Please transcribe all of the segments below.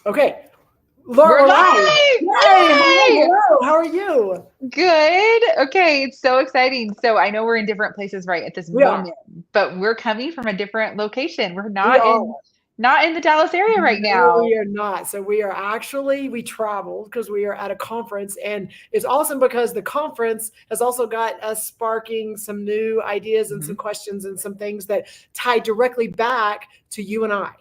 Okay. Laura, We're we're live. live! Yay! Yay! Hello. How are you? Good. Okay, it's so exciting. So I know we're in different places right at this We are. moment, but we're coming from a different location. We're We not are. in the Dallas area right No, now. we are not. So we traveled because we are at a conference, and it's awesome because the conference has also got us sparking some new ideas and some Mhm. questions and some things that tie directly back to you and I.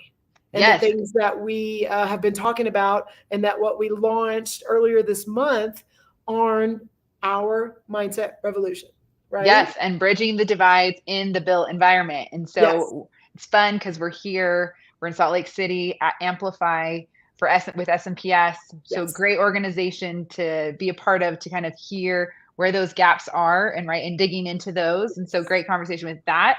And the Yes. things that we have been talking about, and that what we launched earlier this month on our mindset revolution, right? Yes, and bridging the divides in the built environment. And Yes, so it's fun because we're here, we're in Salt Lake City at Amplify with SMPS. So yes, great organization to be a part of to kind of hear where those gaps are and and digging into those. And so great conversation with that.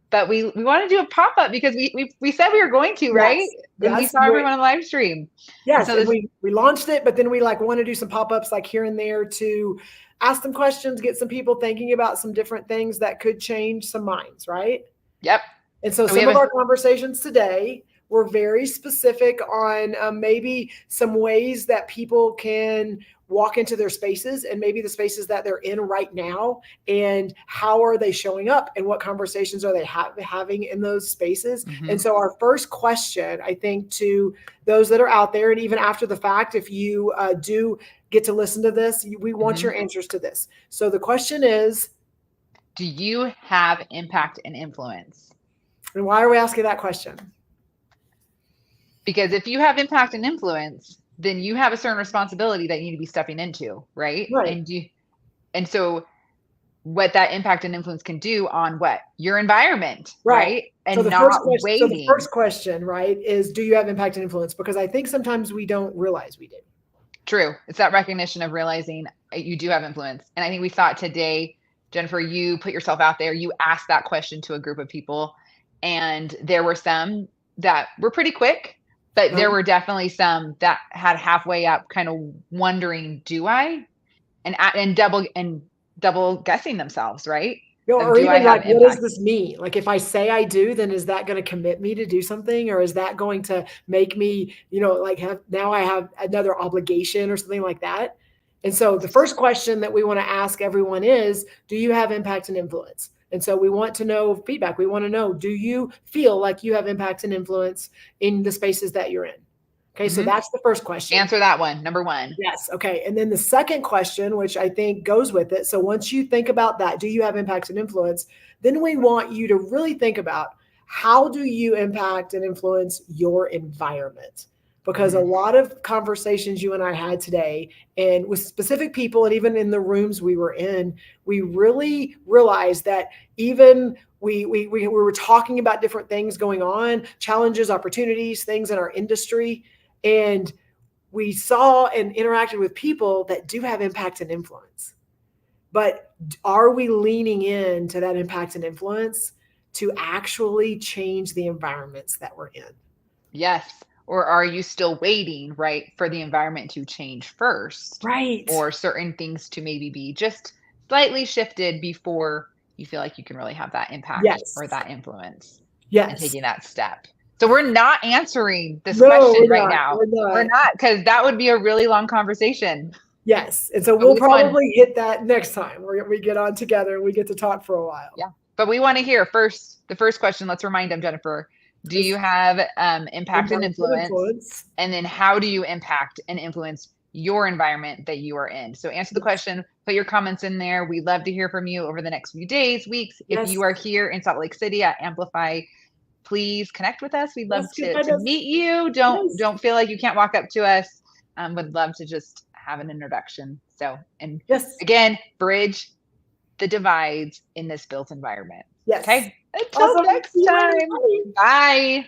But we want to do a pop-up because we said we were going to, right? yes, And we yes. saw everyone on live stream. And Yes, so and this we launched it, but then we like want to do some pop-ups like here and there to ask some questions, get some people thinking about some different things that could change some minds, right? yep. And so So we some have of a our conversations today were very specific on maybe some ways that people can walk into their spaces and maybe the spaces that they're in right now, and how are they showing up and what conversations are they having in those spaces. And mhm. so our first question, I think, to those that are out there, and even after the fact, if you do get to listen to this, we want Mhm. your answers to this. So the question is, Do you have impact and influence? and why are we asking that question? Because if you have impact and influence, then you have a certain responsibility that you need to be stepping into, right? Right. And so what that impact and influence can do on what? Your environment, Right. right? So And the first not question, waiting. right, is do you have impact and influence? Because I think sometimes we don't realize we do. True. It's that recognition of realizing you do have influence. And I think we thought today, Jennifer, you put yourself out there, you asked that question to a group of people, and there were some that were pretty quick, but there Um, were definitely some that had halfway up kind of wondering, do I? And double guessing themselves, right? Of or do I even have like, what does impact? this mean? Like, if I say I do, then is that going to commit me to do something, or is that going to make me, like have now I have another obligation or something like that? And so the first question that we want to ask everyone is, do you have impact and influence? And so we want to know feedback. We want to know, do you feel like you have impact and influence in the spaces that you're in? Okay, so Hmm. that's the first question. Answer that one. Number one. Yes. Okay. And then the second question, which I think goes with it. So once you think about that, do you have impact and influence? Then we want you to really think about, how do you impact and influence your environment? Because a Hmm. lot of conversations you and I had today, and with specific people, and even in the rooms we were in, we really realized that even we were talking about different things going on, challenges, opportunities, things in our industry. And we saw and interacted with people that do have impact and influence. But are we leaning into that impact and influence to actually change the environments that we're in? Yes. Or are you still waiting, right, for the environment to change first, Right. or certain things to maybe be just slightly shifted before you feel like you can really have that impact Yes. or that influence and Yes. taking that step? So we're not answering this No, question we're right not. now. We're We're not. not, because that would be a really long conversation. Yes. And so But we'll we want, probably hit that next time we get on together and we get to talk for a while. yeah. But we want to hear first, the first question, let's remind them, Jennifer, do you It's have impact and impact and influence? influence. And then how do you impact and influence your environment that you are in? So answer the Yes. question, put your comments in there. We'd love to hear from you over the next few days, weeks. If Yes. you are here in Salt Lake City at Amplify, please connect with us. We'd love Yes. Get to us. meet you. Yes. Don't feel like you can't walk up to us. Would love to just have an introduction. So, and Yes. again, bridge the divides in this built environment. Yes. Okay. Until Awesome. next See you later. time. Bye. Bye.